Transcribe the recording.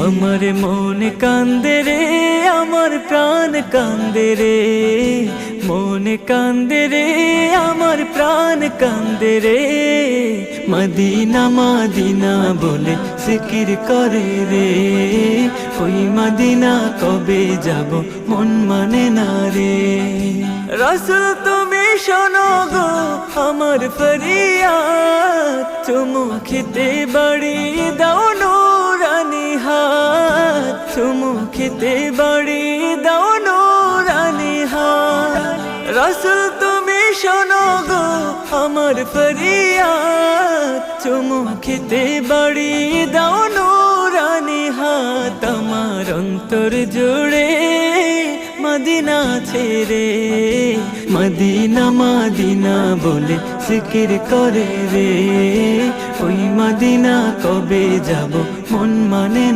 আমার মন কান্দে রে, আমার প্রাণ কান্দে রে, মন কান্দে রে, আমার প্রাণ কান্দে রে। মদিনা মদিনা বলে জিকির করে রে, ওই মদিনা কবে যাব মন মানে না রে। রাসূল তুমি শোনো গো আমার ফরিয়াদ, চুমু খেতে বাড়িয়ে দাও নূরানি হাত, চুমু খেতে বাড়িয়ে দাও নূরানি হাত। রাসূল তুমি শোনো গো আমার ফরিয়াদ, চুমু খেতে বাড়িয়ে দাও নূরানি হাত। আমার অন্তর জুড়ে মদিনা ছেড়ে, মদিনা মদিনা বলে জিকির করে রে, ওই মদিনা কবে যাব মন মানে না।